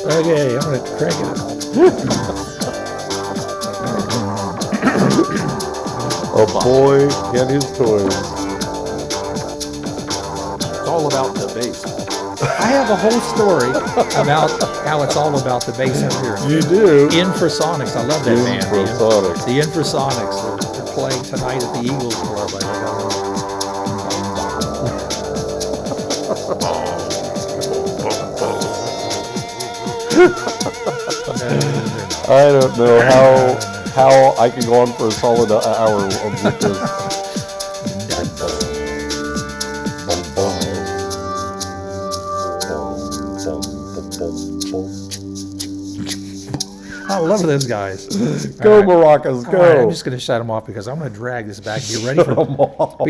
Okay, I'm going to crank it up. A boy and his toys. It's all about the bass. I have a whole story about how it's all about the bass out here. You do? Infrasonics, I love that band. Infrasonics. The Infrasonics, they're playing tonight at the Eagles Club. I don't know how I can go on for a solid hour with this. I love those guys. Go, Maracas, go. All right, I'm just going to shut them off because I'm going to drag this back. Be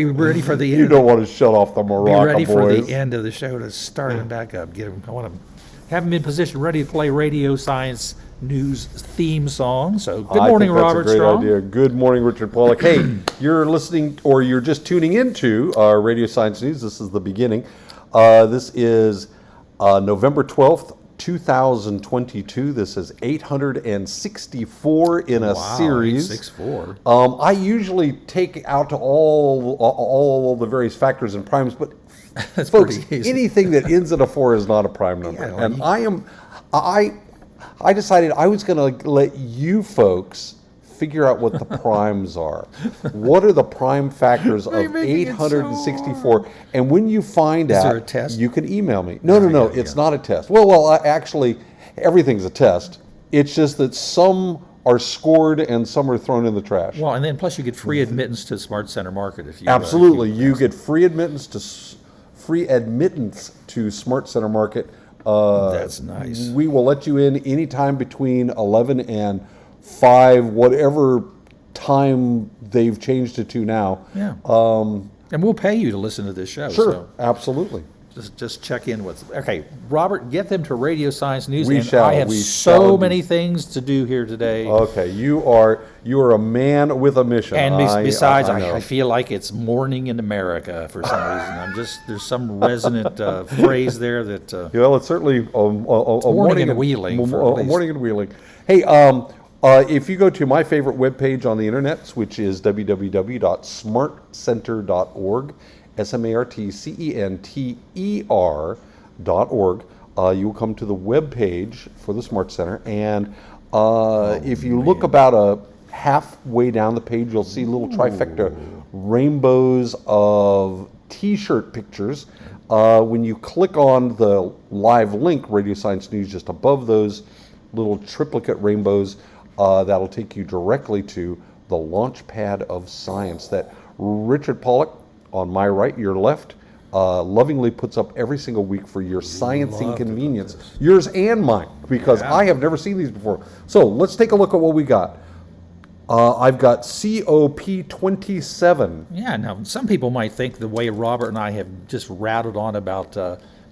ready for the end. You don't want to shut off the Maraca Be ready for boys. the end of the show to start them back up. Get them. I want to have them in position, ready to play Radio Science News theme song. So, good morning, Robert That's a great Strong. idea. Good morning, Richard Pollack. Hey, you're listening, or you're just tuning into Radio Science News. This is the beginning. This is November 12th, 2022. This is 864 in a series. 864. I usually take out to all the various factors and primes, but That's folks, pretty easy. anything that ends in a 4 is not a prime number. Yeah, And I decided I was going to let you folks figure out what the primes are. What are the prime factors of You're making it so 864? And when you find out, there a test? you can email me. No, it's not a test. Well, actually, everything's a test. It's just that some are scored and some are thrown in the trash. Well, and then plus you get free admittance to Smart Center Market if you Absolutely, you get free admittance to Smart Center Market. That's nice. We will let you in anytime between 11 and 5, whatever time they've changed it to now. Yeah. And we'll pay you to listen to this show. Sure, So absolutely. just check in with. Okay, Robert, get them to Radio Science News. We and shall, I have we so shall many things to do here today. Okay, you are a man with a mission. And besides, know. I feel like it's morning in America for some reason. There's some resonant phrase there that. Well, it's certainly a morning in Wheeling, A at least. morning in Wheeling. Hey, if you go to my favorite webpage on the internet, which is www.smartcenter.org, SMARTCENTER.org, you will come to the web page for the Smart Center, and if you look about a halfway down the page, you'll see little trifecta rainbows of T-shirt pictures. When you click on the live link, Radio Science News, just above those little triplicate rainbows, that'll take you directly to the launch pad of science that Richard Pollack, on my right, your left, lovingly puts up every single week for your sciencing convenience, yours and mine, because I have never seen these before. So let's take a look at what we got. I've got COP27. Yeah, now some people might think the way Robert and I have just rattled on about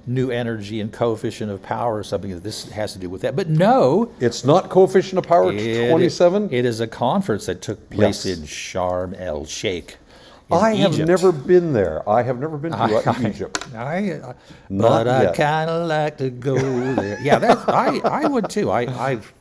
new energy and coefficient of power or something, that this has to do with that. But no. It's not coefficient of power 27? It is a conference that took place Yes. in Sharm el Sheikh. I have Egypt. never been there. I have never been to Egypt. But Not I yet. kind of like to go there. Yeah, I would too. I've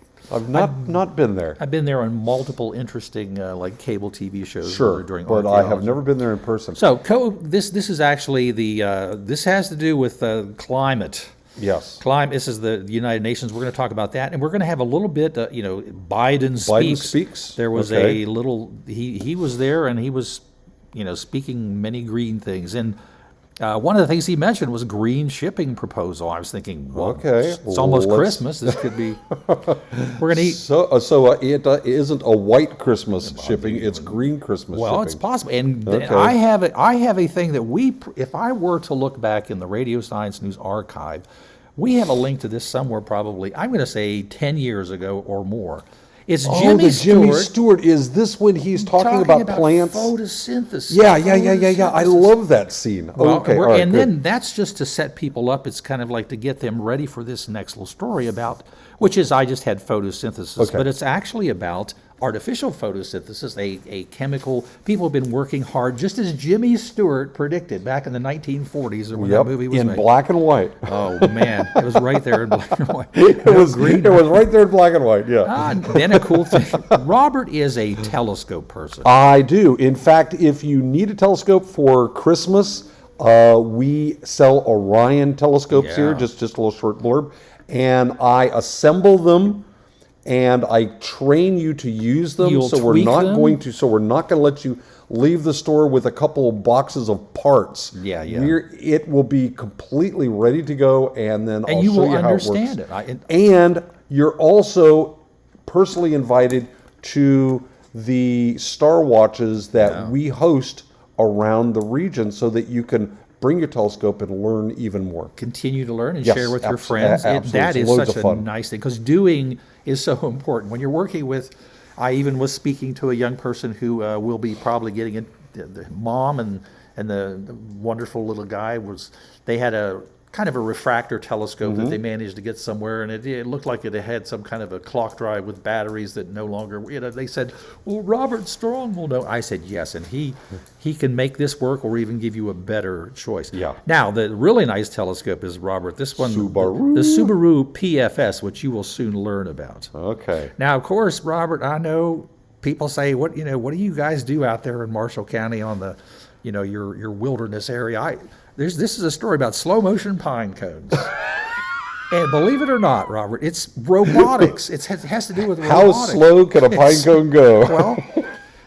not been there. been there on multiple interesting like cable TV shows. Sure, during but I have archaeology. never been there in person. So this is actually this has to do with climate. Yes. This is the United Nations. We're going to talk about that, and we're going to have a little bit. Biden speaks. There was Okay. a little. He was there, and he was, speaking many green things. And one of the things he mentioned was green shipping proposal. I was thinking, well, Okay, it's almost let's- Christmas. This could be. We're going to eat. So it isn't a white Christmas shipping; it's green Christmas Well, shipping. it's possible, and Okay. I have a thing that if I were to look back in the Radio Science News archive, we have a link to this somewhere. Probably, I'm going to say 10 years ago or more. It's Jimmy Jimmy Stewart Stewart. Is this when he's talking about plants? photosynthesis? Yeah. I love that scene. Well, Okay, all right, and good. then that's just to set people up. It's kind of like to get them ready for this next little story about, which is I just had photosynthesis, Okay. but it's actually about artificial photosynthesis, a chemical. People have been working hard, just as Jimmy Stewart predicted back in the 1940s or when that movie was in made. black and white. Oh man, it was right there in black and white. It was right there in black and white. Yeah. Then a cool thing. Robert is a telescope person. I do. In fact, if you need a telescope for Christmas, we sell Orion telescopes here. Yeah. Just a little short blurb, and I assemble them, and I train you to use them. You'll So we're tweak not them? going to. So we're not going to let you leave the store with a couple of boxes of parts. Yeah. It will be completely ready to go, and then And I'll you show will you how understand it works. it. And you're also personally invited to the Star Watches that we host around the region so that you can bring your telescope and learn even more. Continue to learn and Yes, share with your abs- friends. absolutely. That It's is loads such of a fun. nice thing because doing is so important. When you're working with, I even was speaking to a young person who will be probably getting in. The mom and the wonderful little guy they had a kind of a refractor telescope Mm-hmm. that they managed to get somewhere, and it looked like it had some kind of a clock drive with batteries that no longer. They said, "Well, Robert Strong will know." I said, "Yes," and he can make this work or even give you a better choice. Yeah. Now the really nice telescope is Robert. This one, Subaru. the Subaru PFS, which you will soon learn about. Okay. Now, of course, Robert, I know people say, what do you guys do out there in Marshall County on the, your wilderness area? This is a story about slow motion pine cones. And believe it or not, Robert, it's robotics. It has to do with How robotics. slow can a pine cone go? Well,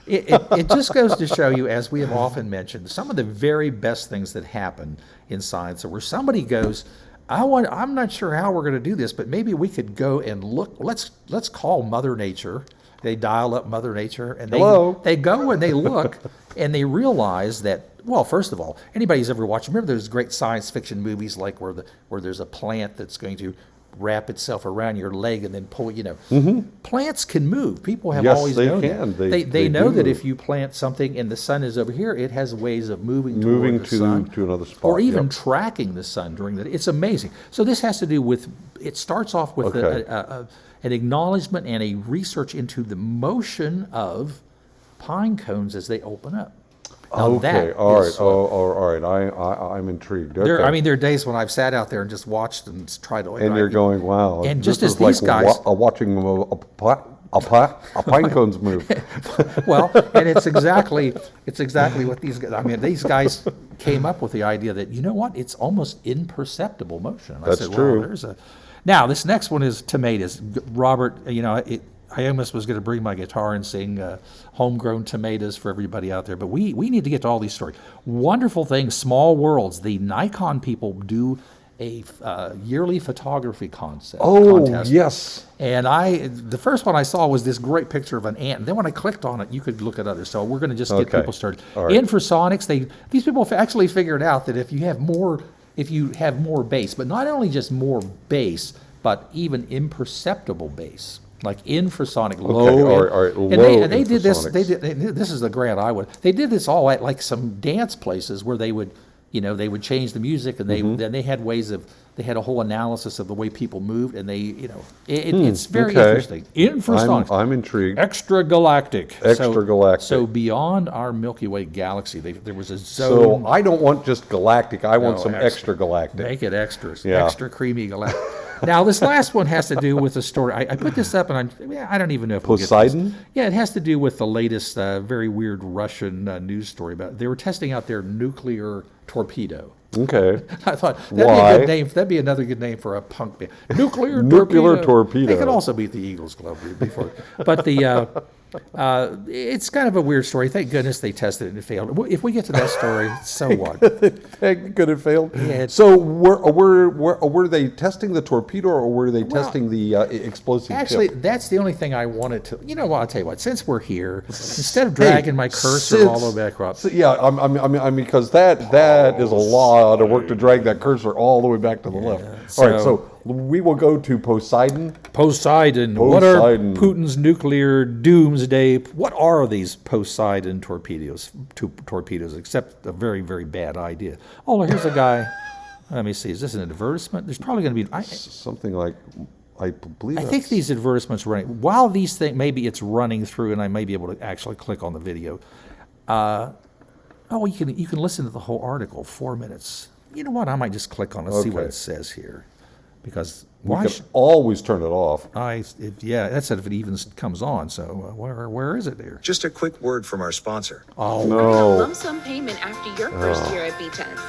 it just goes to show you, as we have often mentioned, some of the very best things that happen in science are where somebody goes, I'm not sure how we're going to do this, but maybe we could go and look. Let's call Mother Nature. They dial up Mother Nature, and Hello. they go and they look, and they realize that. Well, first of all, anybody who's ever watched, remember those great science fiction movies like where there's a plant that's going to wrap itself around your leg and then pull. Plants can move. People have Yes, always they known can. that. They They know do that move. if you plant something and the sun is over here, it has ways of moving Moving toward the sun, to another spot. or even Yep. tracking the sun during the. It's amazing. So this has to do with. It starts off with Okay. an acknowledgement and a research into the motion of pine cones as they open up. Now Okay. that All right. is, All right. I'm intrigued. Okay. I mean, there are days when I've sat out there and just watched and tried to. and you're going, wow. And this just as is like these guys- watching a pine cones move. Well, and it's exactly what these guys. I mean, these guys came up with the idea that it's almost imperceptible motion. And I That's said, true. Well, there's a. Now this next one is tomatoes. Robert, I almost was going to bring my guitar and sing "Homegrown Tomatoes" for everybody out there, but we need to get to all these stories. Wonderful things, small worlds. The Nikon people do a yearly photography contest. Oh, yes. And the first one I saw was this great picture of an ant. And then when I clicked on it, you could look at others. So we're going to just get Okay. people started. All right. Infrasonics, these people have actually figured out that if you have more bass, but not only just more bass, but even imperceptible bass, like infrasonic low. all right, and low they did this. infrasonics. This is the grant I would. They did this all at like some dance places where they would. They would change the music, and then they had ways of. They had a whole analysis of the way people moved, and it's very okay. interesting. Infrasonics, I'm intrigued. extragalactic, Extragalactic. So beyond our Milky Way galaxy, there was a So zone. I don't want just galactic. I want some extra. extra galactic. Make it extras, Yeah. extra creamy galactic. Now this last one has to do with a story. I put this up, and I don't even know if we'll get this. Poseidon? Yeah, it has to do with the latest very weird Russian news story about. They were testing out their nuclear torpedo. Okay. I thought that'd be Why? a good name. That'd be another good name for a punk band. Nuclear torpedo. They could also beat the Eagles Club before. But it's kind of a weird story. Thank goodness they tested it and it failed. If we get to that story, so what? Could have failed. Yeah. So were they testing the torpedo, or were they testing the explosive Actually, tip? that's the only thing I wanted to. You know what? I'll tell you what. Since we're here, instead of dragging my cursor all the way back up, Yeah, I mean, because that is a lot of work to drag that cursor all the way back to the left. All right, so we will go to Poseidon. Poseidon. What are Poseidon. Putin's nuclear doomsday? What are these Poseidon torpedoes? Torpedoes, except a very, very bad idea. Oh, here's a guy. Let me see. Is this an advertisement? There's probably going to be. Something like I believe. I think these advertisements running while these things maybe it's running through, and I may be able to actually click on the video. You can listen to the whole article, 4 minutes. You know what? I might just click on it, see what Okay. it says here, because we why? can always turn it off. That's if it even comes on. So where is it there? Just a quick word from our sponsor. Oh, Earn a No. lump sum payment after your first year at VTES.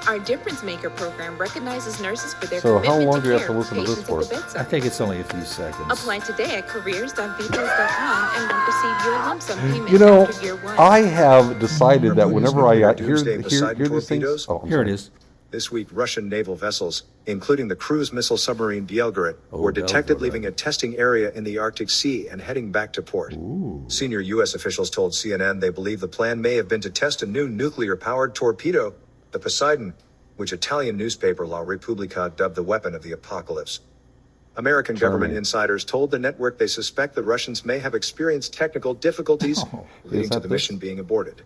Our Difference Maker program recognizes nurses for their So how commitment long to do you have care to listen to this patients at the for? I bedside. think it's only a few seconds. Apply today at careers.vtes.com and receive your lump sum payment You know, after year one. I have decided that whenever I hear Doomsday Poseidon these things. torpedoes? Oh, I'm Here it sorry. is. This week, Russian naval vessels, including the cruise missile submarine Belgorod, were detected Belgorod. leaving a testing area in the Arctic Sea and heading back to port. Senior U.S. officials told CNN they believe the plan may have been to test a new nuclear-powered torpedo, the Poseidon, which Italian newspaper La Repubblica dubbed the weapon of the apocalypse. American government insiders told the network they suspect the Russians may have experienced technical difficulties leading to that the this? mission being aborted.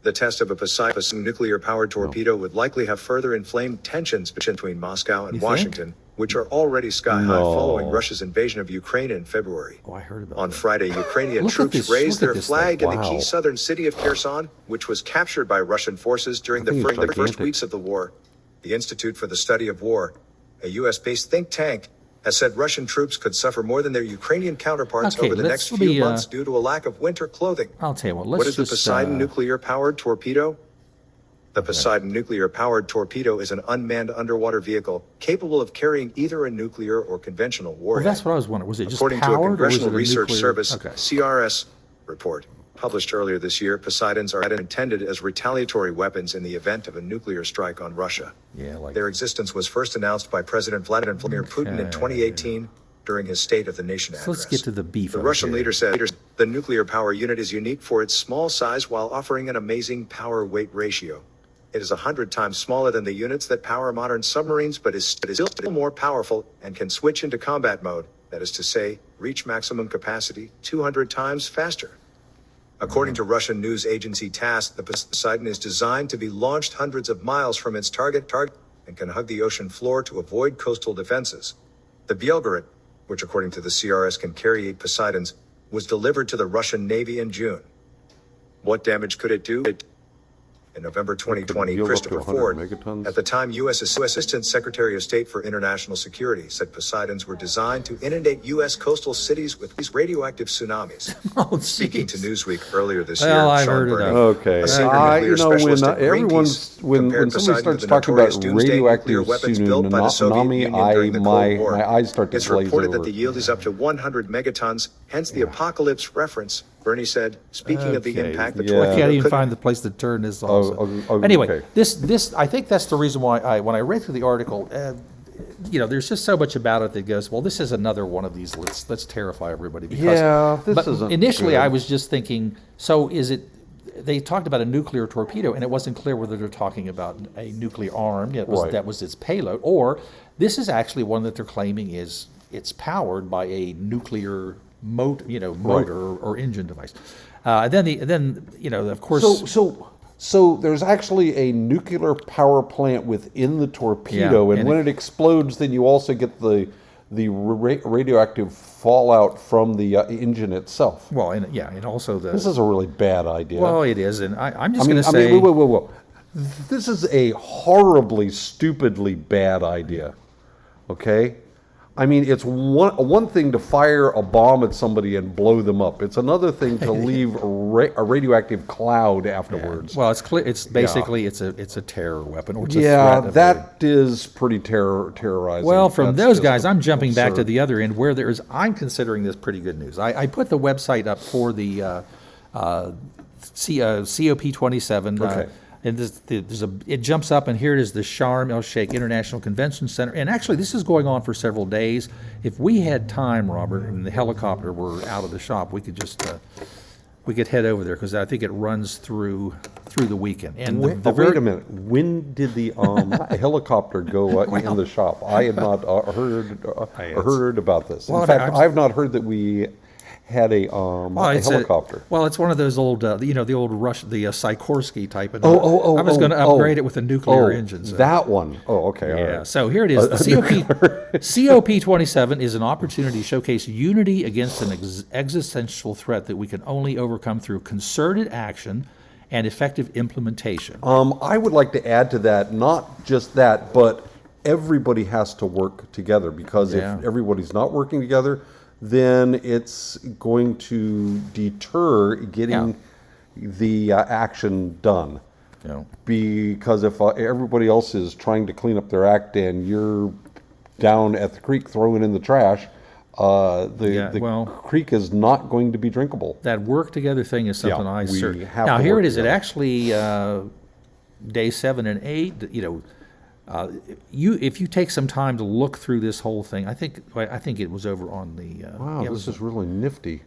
The test of a Poseidon nuclear-powered torpedo would likely have further inflamed tensions between Moscow and You think? Washington, which are already sky-high No. following Russia's invasion of Ukraine in February. Oh, I heard about On that. Friday, Ukrainian Look at troops this- raised look at their this flag thing. in the Wow. key southern city of Kherson, which was captured by Russian forces during the think it's first gigantic. weeks of the war. The Institute for the Study of War, a U.S.-based think tank, has said Russian troops could suffer more than their Ukrainian counterparts Okay, over the let's next few be, months due to a lack of winter clothing. I'll tell you what. What is the Poseidon nuclear-powered torpedo? The Poseidon nuclear-powered torpedo is an unmanned underwater vehicle capable of carrying either a nuclear or conventional Well, warhead. that's what I was wondering. Was it just According to powered, a or was Congressional it a Research nuclear- Service Okay. (CRS) report published earlier this year, Poseidons are intended as retaliatory weapons in the event of a nuclear strike on Russia. Yeah, like Their existence was first announced by President Vladimir Putin in 2018 during his State of the Nation So address. let's get to the beef The of it Russian here. leader said the nuclear power unit is unique for its small size while offering an amazing power-weight ratio. It is 100 times smaller than the units that power modern submarines, but is still more powerful and can switch into combat mode, that is to say, reach maximum capacity 200 times faster. According to Russian news agency TASS, the Poseidon is designed to be launched hundreds of miles from its target and can hug the ocean floor to avoid coastal defenses. The Belgorod, which according to the CRS can carry 8 Poseidons, was delivered to the Russian Navy in June. What damage could it do? In November 2020, yield up to Christopher 100 Ford, megatons. at the time U.S. Assistant Secretary of State for International Security, said Poseidons were designed to inundate U.S. coastal cities with these radioactive tsunamis. Oh, Speaking to jeez. Newsweek earlier this Well, year, I've Sean heard it Burney, Okay. a senior nuclear You know, specialist when at Greenpeace, when compared somebody Poseidon to starts the talking about notorious doomsday nuclear radioactive weapons built by the Soviet tsunami, Union during the Cold War. my eyes start to It's glaze reported over. that the yield is up to 100 megatons, hence the apocalypse reference. Bernie said, speaking of the Okay, impact, the yeah. I torpedo can't even could find the place to turn this also. Anyway, okay. this I think that's the reason why when I read through the article, there's just so much about it that goes, well, this is another one of these. Let's terrify everybody. Because, Yeah, this but isn't initially, good. I was just thinking, so is it? They talked about a nuclear torpedo, and it wasn't clear whether they're talking about a nuclear arm. Right. That was its payload, or this is actually one that they're claiming is it's powered by a nuclear motor or engine device. Of course. So there's actually a nuclear power plant within the torpedo, Yeah, and and when it explodes, then you also get the radioactive fallout from the engine itself. Well, and also the. This is a really bad idea. Well, it is, and I'm just I mean, going to say. whoa. This is a horribly, stupidly bad idea. Okay? I mean, it's one thing to fire a bomb at somebody and blow them up. It's another thing to leave a radioactive cloud afterwards. Well, it's clear. It's basically it's a terror weapon, or it's a Yeah, threat of that is pretty terrorizing. Well, from That's those just guys, I'm jumping back to absurd. the other end where I'm considering this pretty good news. I put the website up for the COP27. Okay. And it jumps up, and here it is, the Sharm El Sheikh International Convention Center. And actually, this is going on for several days. If we had time, Robert, and the helicopter were out of the shop, we could just we could head over there because I think it runs through the weekend. And Wait, wait a minute. When did the helicopter go in the shop? I had not heard about this. Well, In fact, I'm- I have not heard that we had a it's helicopter. It's one of those old, the old Sikorsky type. And I was Oh, going to upgrade it with a nuclear engine. So. That one. Oh, okay. All Yeah, right. so here it is. The COP27 is an opportunity to showcase unity against an existential threat that we can only overcome through concerted action and effective implementation. I would like to add to that, not just that, but everybody has to work together, because Yeah. if everybody's not working together, then it's going to deter getting the action done. You know. Because if everybody else is trying to clean up their act and you're down at the creek throwing in the trash, the creek is not going to be drinkable. That work together thing is something Yeah, I we certainly. have Now to here work it is. It together. actually day 7 and 8. If you take some time to look through this whole thing, I think it was over on the. Wow, it this was, is really nifty.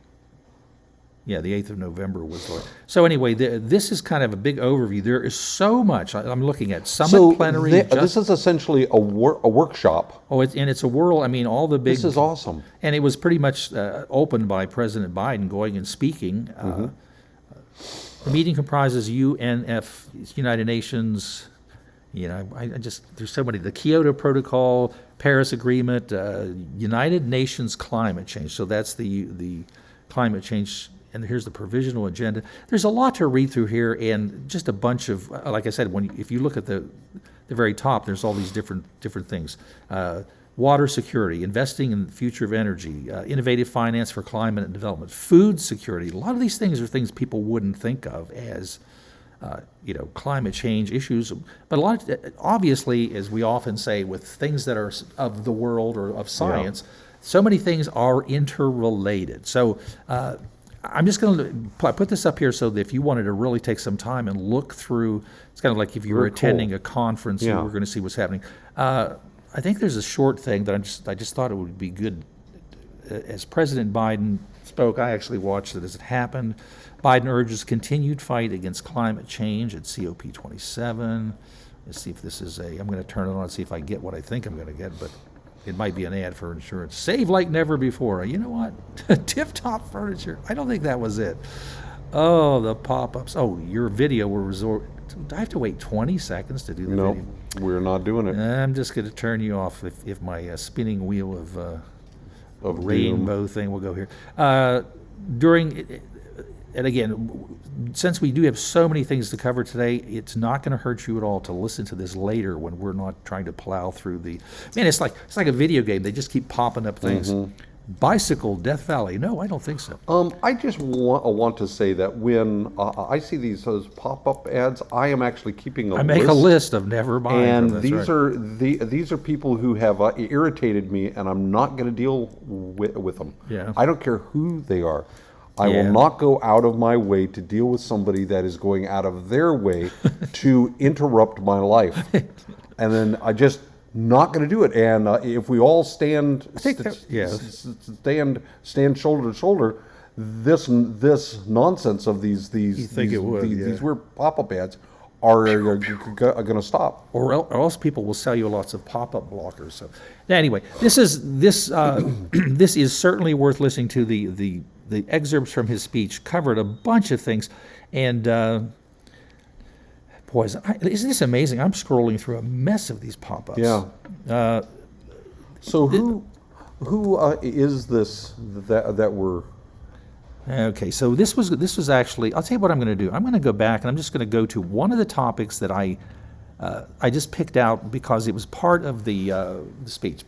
yeah, the 8th of November was. So anyway, this is kind of a big overview. There is so much. I'm looking at summit plenary. This is essentially a workshop. It's a world. I mean, all the big. This is awesome. And it was pretty much opened by President Biden going and speaking. The meeting comprises United Nations. There's so many. The Kyoto Protocol, Paris Agreement, United Nations climate change. So that's the climate change. And here's the provisional agenda. There's a lot to read through here, and just a bunch of, like I said, if you look at the very top, there's all these different things. Water security, investing in the future of energy, innovative finance for climate and development, food security. A lot of these things are things people wouldn't think of as climate change issues. But obviously, as we often say, with things that are of the world or of science, so many things are interrelated. So I'm just going to put this up here so that if you wanted to really take some time and look through, it's kind of like if you were Very attending cool. a conference, Yeah. you were going to see what's happening. I think there's a short thing that I just thought it would be good. As President Biden spoke, I actually watched it as it happened. Biden urges continued fight against climate change at COP27. Let's see if this is I'm going to turn it on and see if I get what I think I'm going to get, but it might be an ad for insurance. Save like never before. You know what? Tip-top furniture. I don't think that was it. Oh, the pop-ups. Oh, your video will resort. Do I have to wait 20 seconds to do the No, video? we're not doing it. I'm just going to turn you off if my spinning wheel of Of rainbow thing will go here. And again, since we do have so many things to cover today, it's not going to hurt you at all to listen to this later when we're not trying to plow through the. Man, it's like a video game. They just keep popping up things. Bicycle, Death Valley. No, I don't think so. I just want to say that when I see those pop-up ads, I am actually keeping a I list. make a list of never buying And from this, these are people who have irritated me, and I'm not going to deal with them. Yeah. I don't care who they are. I Yeah. will not go out of my way to deal with somebody that is going out of their way to interrupt my life. And then I just not going to do it. And if we all stand shoulder to shoulder, this nonsense of these weird pop-up ads are going to stop. or else people will sell you lots of pop-up blockers. So anyway, this is certainly worth listening to. The excerpts from his speech covered a bunch of things, and boys, isn't this amazing? I'm scrolling through a mess of these pop-ups. Yeah. So who is this that we're? Okay, so this was actually. I'll tell you what I'm going to do. I'm going to go back and I'm just going to go to one of the topics that I just picked out because it was part of the speech.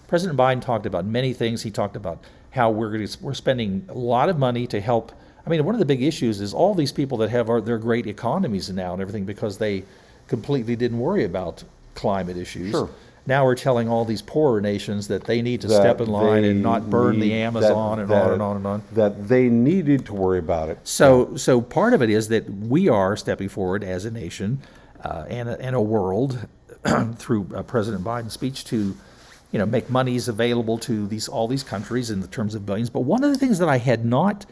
President Biden talked about many things. He talked about how we're spending a lot of money to help. I mean, one of the big issues is all these people that have their great economies now and everything because they completely didn't worry about climate issues. Sure. Now we're telling all these poorer nations that they need to step in line and not burn the Amazon and on and on and on. That they needed to worry about it. So part of it is that we are stepping forward as a nation and a world through President Biden's speech to make monies available to all these countries in the terms of billions. But one of the things that I had not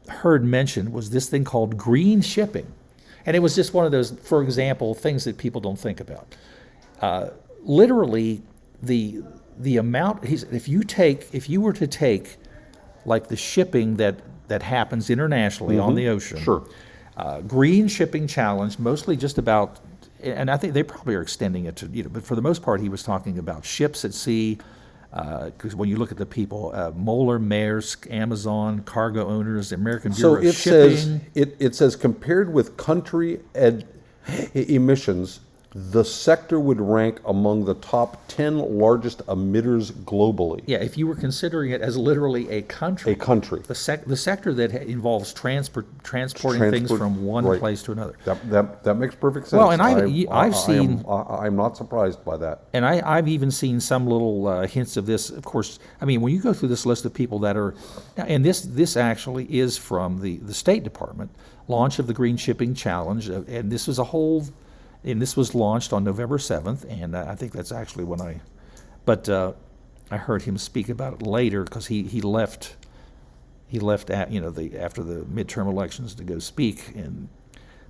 heard mentioned was this thing called green shipping. And it was just one of those, for example, things that people don't think about. Literally, the amount, if you were to take like the shipping that happens internationally on the ocean. Sure. Green Shipping Challenge, mostly just about, and I think they probably are extending it to, but for the most part, he was talking about ships at sea. Because when you look at the people, Moeller, Maersk, Amazon, cargo owners, American Bureau So of it Shipping. says, it says compared with country emissions, the sector would rank among the top 10 largest emitters globally. Yeah, if you were considering it as literally a country. A country. The sector that involves transporting things Transport- from one right. place to another. That makes perfect sense. Well, and I've seen- I'm not surprised by that. And I've even seen some little hints of this. Of course, I mean, when you go through this list of people that are, and this actually is from the State Department, launch of the Green Shipping Challenge, and this was and this was launched on November 7th, and I think that's actually when I heard him speak about it later because he left after the midterm elections to go speak, and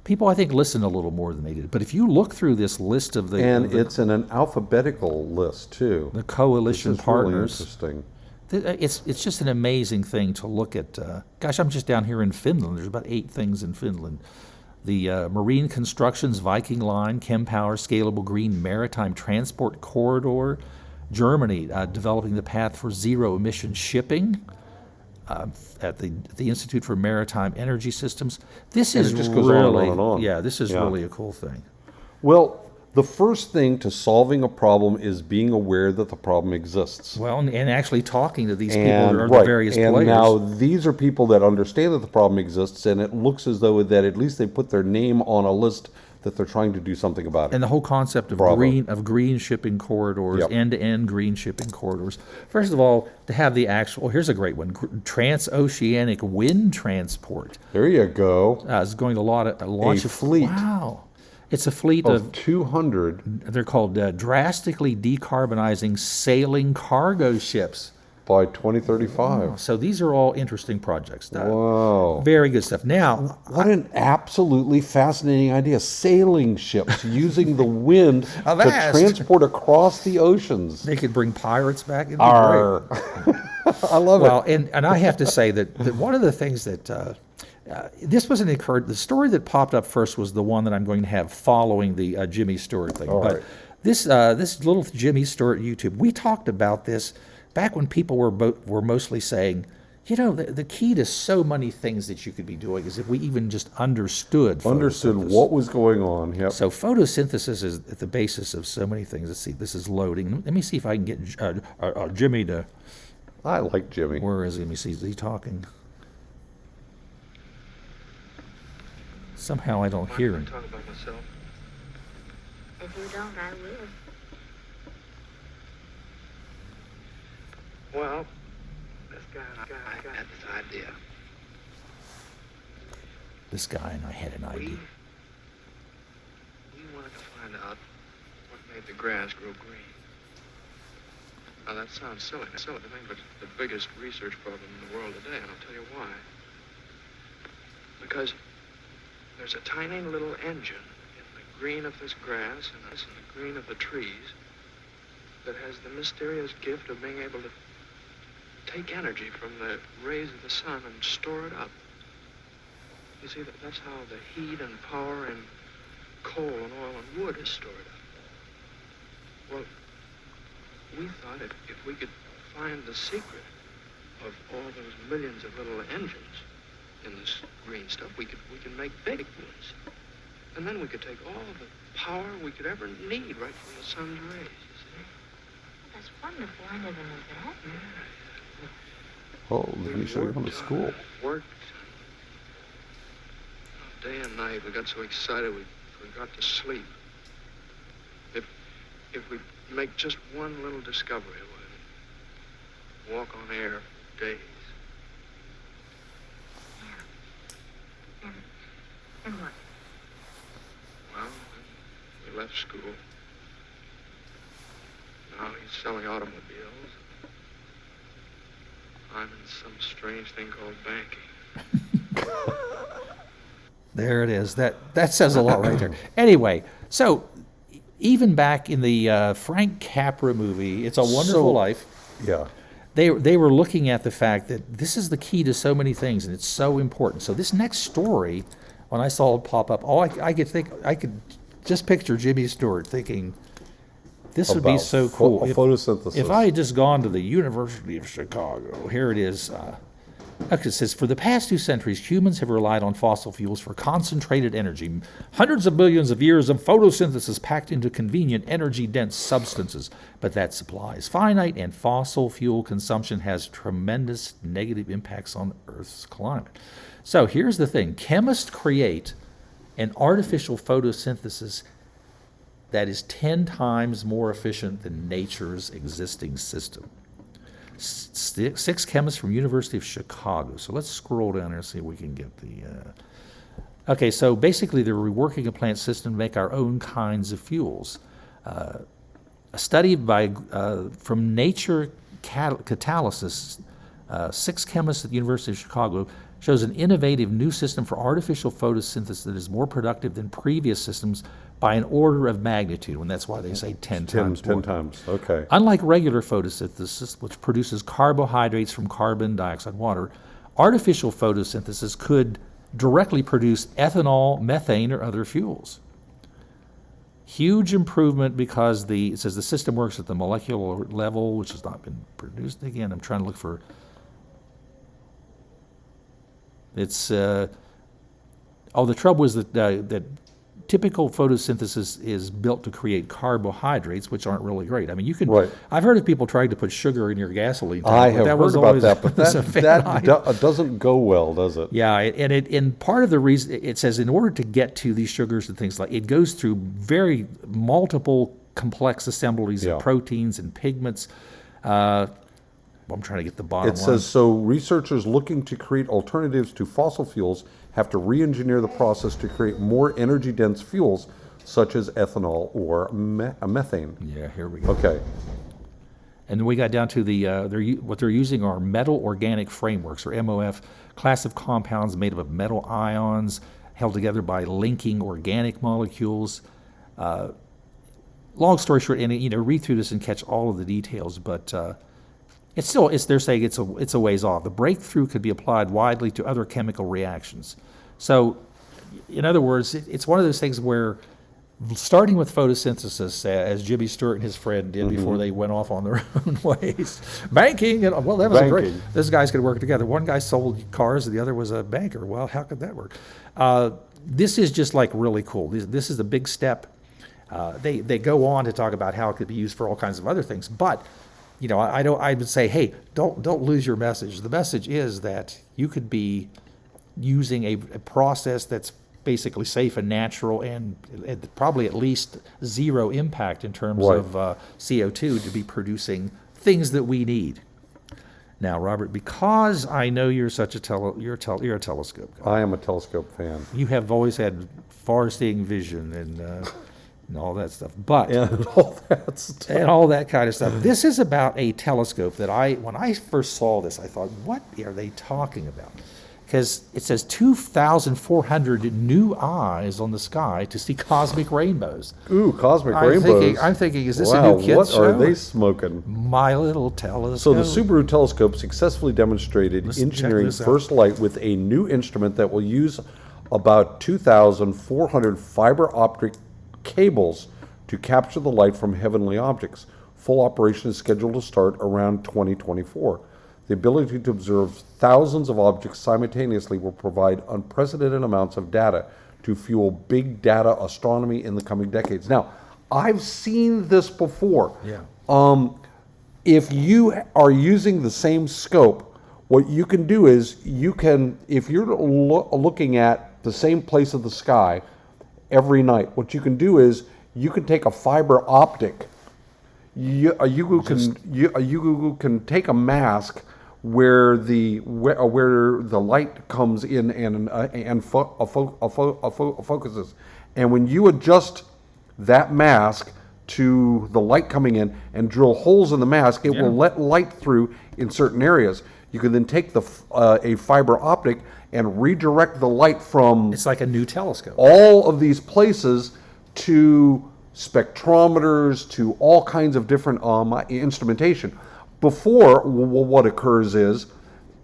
people I think listened a little more than they did. But if you look through this list of It's in an alphabetical list too. the coalition This is partners, really interesting. it's just an amazing thing to look at. Gosh, I'm just down here in Finland. There's about 8 things in Finland. The Marine Constructions Viking Line, Chempower, Scalable Green Maritime Transport Corridor, Germany developing the path for zero emission shipping at the Institute for Maritime Energy Systems. This And is it just goes on and really, on and on. yeah, this is Yeah. really a cool thing. Well, the first thing to solving a problem is being aware that the problem exists. Well, and actually talking to these people And, or right, the various and players. now these are people that understand that the problem exists, and it looks as though that at least they put their name on a list that they're trying to do something about it. And the whole concept of Bravo. green shipping corridors, Yep. end-to-end green shipping corridors. First of all, to have the actual, here's a great one, transoceanic wind transport There you go. is going to launch A fleet. Wow, it's a fleet Of of 200 they're called drastically decarbonizing sailing cargo ships. by 2035. So these are all interesting projects. Wow. Very good stuff. Now, What an absolutely fascinating idea. Sailing ships using the wind to Avast. transport across the oceans. they could bring pirates back. It'd be great. Arr. I love Well, it. and I have to say that one of the things that this wasn't occurred. The story that popped up first was the one that I'm going to have following the Jimmy Stewart thing. All but right. this little Jimmy Stewart YouTube, we talked about this back when people were mostly saying, the key to so many things that you could be doing is if we even just understood Understood photosynthesis. what was going on. Yep. So photosynthesis is at the basis of so many things. Let's see, this is loading. Let me see if I can get Jimmy to. I like Jimmy. Where is he? Let me see. Is he talking? Somehow I don't hear him. Talk about myself. If you don't, I will. Well, this guy and I had this idea. This guy and I had an We idea. wanted to find out what made the grass grow green. Now that sounds silly to me, but it's the biggest research problem in the world today, and I'll tell you why. Because there's a tiny little engine in the green of this grass and in the green of the trees that has the mysterious gift of being able to take energy from the rays of the sun and store it up. You see, that's how the heat and power in coal and oil and wood is stored up. Well, we thought if we could find the secret of all those millions of little engines in this green stuff, we can make big ones. And then we could take all the power we could ever need right from the sun's rays, you see? That's wonderful. I never knew that. Oh, let me show you around the school. Worked day and night. We got so excited we forgot to sleep. If we make just one little discovery, we'll walk on air for days. And what? Well, we left school. Now he's selling automobiles. I'm in some strange thing called banking. There it is. That says a lot right there. Anyway, so even back in the Frank Capra movie, It's a Wonderful So- Life, Yeah. they were looking at the fact that this is the key to so many things, and it's so important. So this next story, when I saw it pop up, I could just picture Jimmy Stewart thinking, this would be About so cool. photosynthesis. If I had just gone to the University of Chicago, here it is. Okay, it says, for the past 2 centuries, humans have relied on fossil fuels for concentrated energy. Hundreds of billions of years of photosynthesis packed into convenient, energy-dense substances. But that supply is finite, and fossil fuel consumption has tremendous negative impacts on Earth's climate. So here's the thing. Chemists create an artificial photosynthesis that is 10 times more efficient than nature's existing system. 6 chemists from University of Chicago. So let's scroll down here and see if we can get the... Okay, so basically they're reworking a plant system to make our own kinds of fuels. A study from Nature Catalysis, 6 chemists at the University of Chicago, shows an innovative new system for artificial photosynthesis that is more productive than previous systems by an order of magnitude, and that's why they say 10 times more. 10 times, okay. Unlike regular photosynthesis, which produces carbohydrates from carbon dioxide water, artificial photosynthesis could directly produce ethanol, methane, or other fuels. Huge improvement because it says the system works at the molecular level, which has not been produced. Again, I'm trying to look for... It's... the trouble is that typical photosynthesis is built to create carbohydrates, which aren't really great. I mean, you can. Right. I've heard of people trying to put sugar in your gasoline tank. I but have that heard was about always- that, but was a bad idea. that doesn't go well, does it? Yeah, and part of the reason it says in order to get to these sugars and things like it goes through very multiple complex assemblies Yeah. of proteins and pigments. I'm trying to get the bottom It line. says, so researchers looking to create alternatives to fossil fuels have to re-engineer the process to create more energy-dense fuels, such as ethanol or methane. Yeah, here we go. Okay. And then we got down to what they're using are metal organic frameworks, or MOF, class of compounds made up of metal ions held together by linking organic molecules. Long story short, and read through this and catch all of the details, but they're saying it's a ways off. The breakthrough could be applied widely to other chemical reactions. So, in other words, it's one of those things where, starting with photosynthesis, as Jimmy Stewart and his friend did before they went off on their own ways, banking, and well, that was great. Banking. Those guys could work together. One guy sold cars, and the other was a banker. Well, how could that work? This is just like really cool. This is a big step. They go on to talk about how it could be used for all kinds of other things, but I would say, hey, don't lose your message. The message is that you could be using a process that's basically safe and natural and probably at least zero impact in terms Right. of CO2 to be producing things that we need. Now, Robert, because I know you're such you're a telescope guy. I am a telescope fan. You have always had far-seeing vision and all that stuff, but And all that stuff. and all that kind of stuff. This is about a telescope that when I first saw this, I thought, what are they talking about? Because it says 2,400 new eyes on the sky to see cosmic rainbows. Ooh, cosmic I'm rainbows. thinking, is this wow, a new kids what show? are they smoking? My little telescope. So the Subaru telescope successfully demonstrated Let's check engineering this out. first light with a new instrument that will use about 2,400 fiber optic cables to capture the light from heavenly objects. Full operation is scheduled to start around 2024. The ability to observe thousands of objects simultaneously will provide unprecedented amounts of data to fuel big data astronomy in the coming decades. Now, I've seen this before. Yeah. If you are using the same scope, what you can do is if you're looking at the same place of the sky every night, what you can do is you can take a fiber optic. You can take a mask where the light comes in and focuses, and when you adjust that mask to the light coming in and drill holes in the mask, it will let light through in certain areas. You can then take a fiber optic and redirect the light from It's like a new telescope. all of these places to spectrometers, to all kinds of different instrumentation. before, what occurs is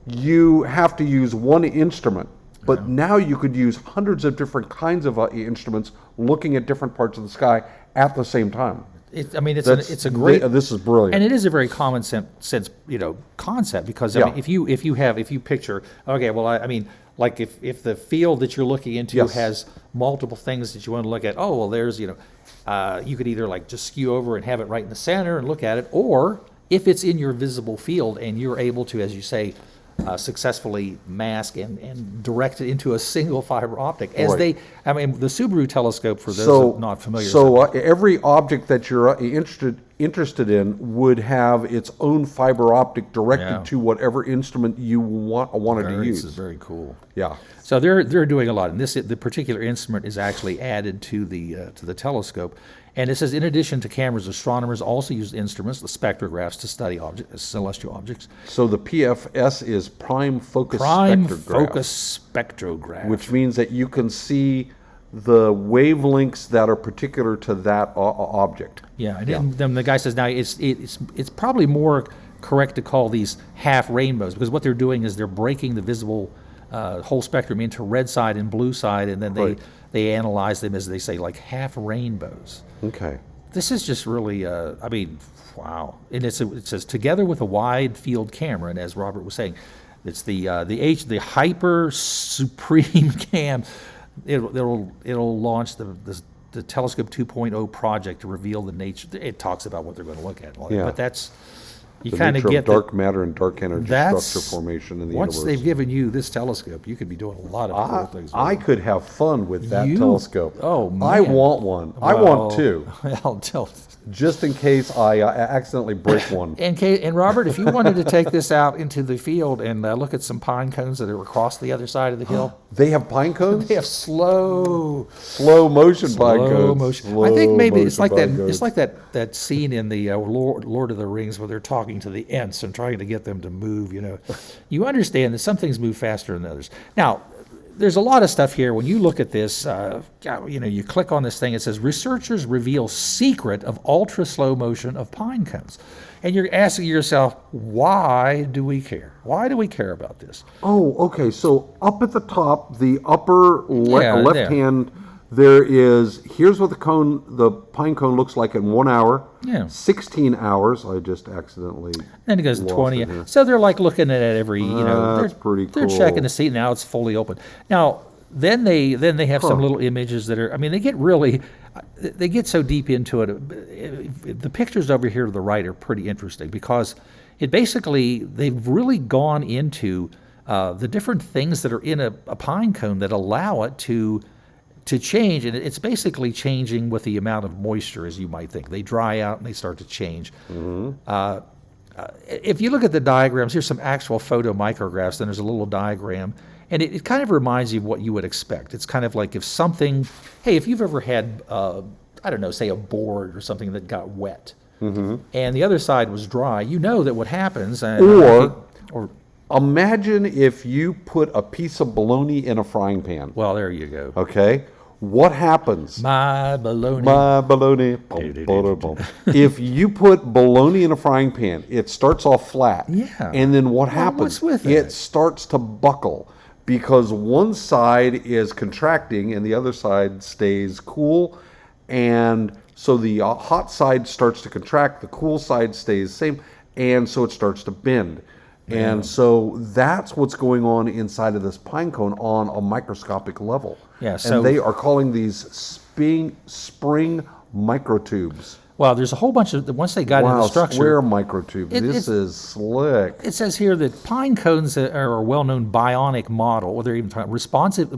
you have to use one instrument, but now you could use hundreds of different kinds of instruments looking at different parts of the sky at the same time. I mean, it's a great. This is brilliant. And it is a very common sense, concept, because I Yeah. mean, if you picture, okay, well, I mean, like if the field that you're looking into Yes. has multiple things that you want to look at, oh well, there's you could either like just skew over and have it right in the center and look at it, or if it's in your visible field and you're able to, as you say, successfully mask and direct it into a single fiber optic, as Right. I mean, the Subaru telescope, for those So, not familiar. every object that you're interested in would have its own fiber optic directed Yeah. to whatever instrument you wanted to This is use. very cool. Yeah. So they're doing a lot, and the particular instrument is actually added to the telescope, and it says in addition to cameras, astronomers also use instruments, the spectrographs, to study celestial objects. So the PFS is prime focus Prime spectrograph, focus spectrograph. which means that you can see the wavelengths that are particular to that object. Yeah, and then the guy says now it's probably more correct to call these half rainbows, because what they're doing is they're breaking the visible whole spectrum into red side and blue side, and then Right. they analyze them, as they say, like half rainbows. Okay. This is just really, I mean, wow. And it says together with a wide field camera, and as Robert was saying, it's the Hyper Supreme Cam. It'll launch the Telescope 2.0 project to reveal the nature. It talks about what they're going to look at, Yeah. but that's you The kind of nature get of dark matter and dark energy that's structure formation in the once universe. they've given you this telescope, you could be doing a lot of cool things. with I it. could have fun with that You- telescope. oh, I man. want one. I want Well, two, I'll tell. just in case I accidentally break one. And Robert, if you wanted to take this out into the field and look at some pine cones that are across the other side of the hill, They have pine cones? they have slow Slow motion pine cones. motion. I think maybe it's Slow like that. motion pine It's like that scene in the Lord of the Rings where they're talking to the Ents and trying to get them to move. You understand that some things move faster than others. Now, there's a lot of stuff here. When you look at this, you click on this thing. It says researchers reveal secret of ultra slow motion of pine cones, and you're asking yourself, why do we care? Why do we care about this? Oh, okay. So up at the top, the upper Yeah, left there. hand, here's what the pine cone looks like in 1 hour. Yeah. 16 hours. I just accidentally. Then it goes to lost 20. it here. So they're like looking at it every, That's they're, pretty they're cool. checking to see now it's fully open. Now, then they have some little images that are, I mean, they get so deep into it. The pictures over here to the right are pretty interesting because they've really gone into the different things that are in a pine cone that allow it to change, and it's basically changing with the amount of moisture, as you might think. They dry out and they start to change. If you look at the diagrams, here's some actual photomicrographs, then there's a little diagram, and it kind of reminds you of what you would expect. It's kind of like if you've ever had, say a board or something that got wet, and the other side was dry, you know that what happens. Or Imagine if you put a piece of bologna in a frying pan. well, there you go. Okay? What happens? My baloney. My bologna. Bum, bum, bum. If you put bologna in a frying pan, it starts off flat. Yeah. And then what Well, happens? what's with it that? starts to buckle because one side is contracting and the other side stays cool. And so the hot side starts to contract, the cool side stays the same, and so it starts to bend. And so that's what's going on inside of this pine cone on a microscopic level. Yeah, so- and they are calling these spring microtubes. Well, there's a whole bunch of, once they got into Wow, the structure. square microtube. It- This it's- is slick. It says here that pine cones are a well-known bionic model, or they're even talking responsive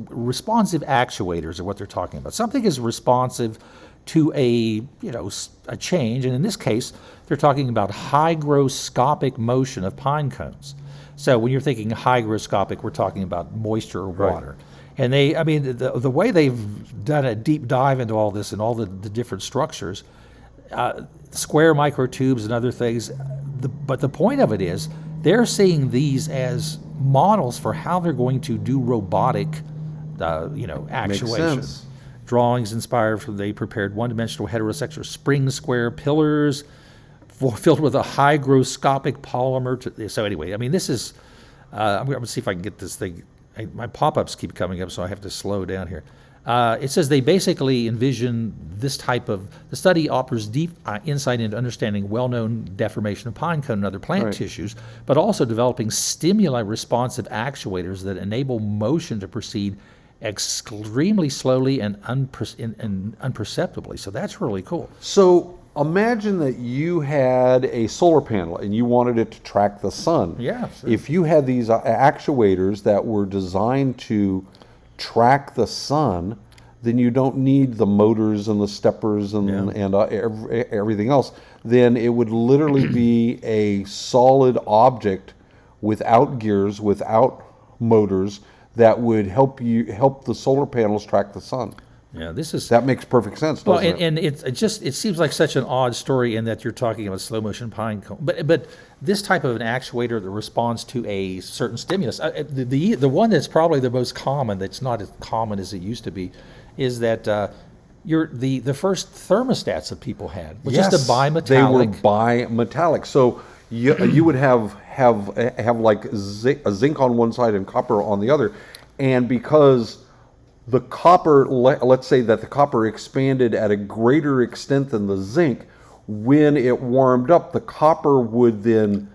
actuators are what they're talking about. Something is responsive to a change, and in this case, they're talking about hygroscopic motion of pine cones. So when you're thinking hygroscopic, we're talking about moisture or water. And the way they've done a deep dive into all this and all the different structures, square microtubes and other things. But the point of it is they're seeing these as models for how they're going to do robotic, actuation. sense. Drawings inspired from they prepared one-dimensional heterosexual spring square pillars filled with a hygroscopic polymer. So anyway, I mean, this is, I'm going to see if I can get this thing. My pop-ups keep coming up, so I have to slow down here. It says they basically envision this type of, the study offers deep insight into understanding well-known deformation of pine cone and other plant Right. tissues, but also developing stimuli-responsive actuators that enable motion to proceed extremely slowly and unperceptibly. So that's really cool. So imagine that you had a solar panel and you wanted it to track the sun. Yeah, sure. If you had these actuators that were designed to track the sun, then you don't need the motors and the steppers and everything else. Then it would literally be a solid object without gears, without motors, that would help the solar panels track the sun. Yeah, this is That makes perfect sense, well, doesn't it? and it seems like such an odd story in that you're talking about slow motion pine cone, but this type of an actuator that responds to a certain stimulus, the one that's probably the most common, that's not as common as it used to be, is that the first thermostats that people had was just a bimetallic. They were bimetallic. So you would have like a zinc on one side and copper on the other, and because the copper, let's say that the copper expanded at a greater extent than the zinc, when it warmed up, the copper would then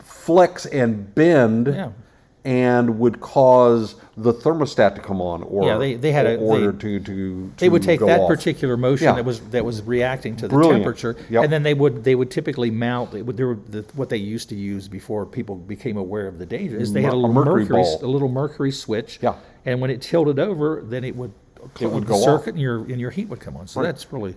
flex and bend, Yeah. and would cause the thermostat to come on, or Yeah, they had a- order they- to They would take go that off. particular motion Yeah. that was reacting to the Brilliant. temperature, Yep. and then they would typically mount. What they used to use before people became aware of the danger is they had a little mercury ball. a little mercury switch. Yeah. And when it tilted over, then it would would the go circuit, off. and your heat would come on. So that's really.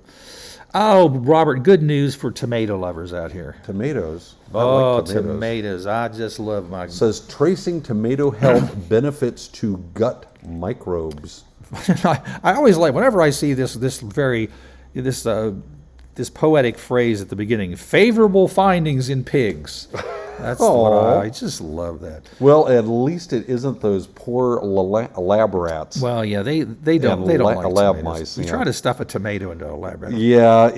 Oh, Robert, good news for tomato lovers out here. Tomatoes. I Oh, like tomatoes. tomatoes! I just love my. Says tracing tomato health benefits to gut microbes. I always like whenever I see this poetic phrase at the beginning. Favorable findings in pigs. That's what Aw. I just love that. Well, at least it isn't those poor lab rats. Well, yeah, they don't And they don't la- like lab tomatoes. mice, You yeah. try to stuff a tomato into a lab rat. Yeah,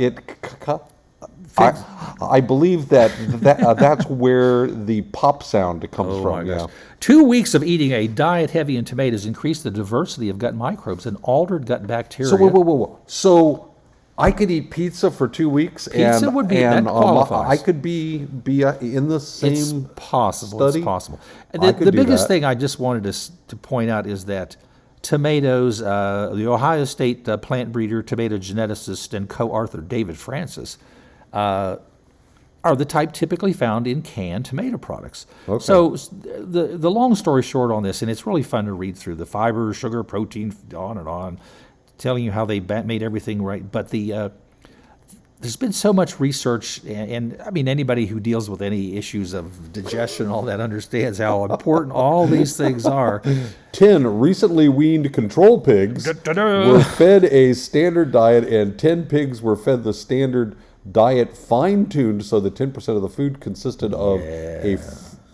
I believe that's where the pop sound comes Oh, from. my Yeah. gosh. 2 weeks of eating a diet heavy in tomatoes increased the diversity of gut microbes and altered gut bacteria. So whoa. So I could eat pizza for 2 weeks, Pizza and would be- that qualifies. I could be in the same. It's possible. study? It's possible. I could The do biggest that. thing I just wanted to point out is that tomatoes, the Ohio State plant breeder, tomato geneticist, and co-author David Francis are the type typically found in canned tomato products. Okay. So the long story short on this, and it's really fun to read through, the fiber, sugar, protein, on and on, telling you how they made everything right. But there's been so much research, and I mean, anybody who deals with any issues of digestion and all that understands how important all these things are. 10 recently weaned control pigs were fed a standard diet, and 10 pigs were fed the standard diet fine-tuned so that 10% of the food consisted of a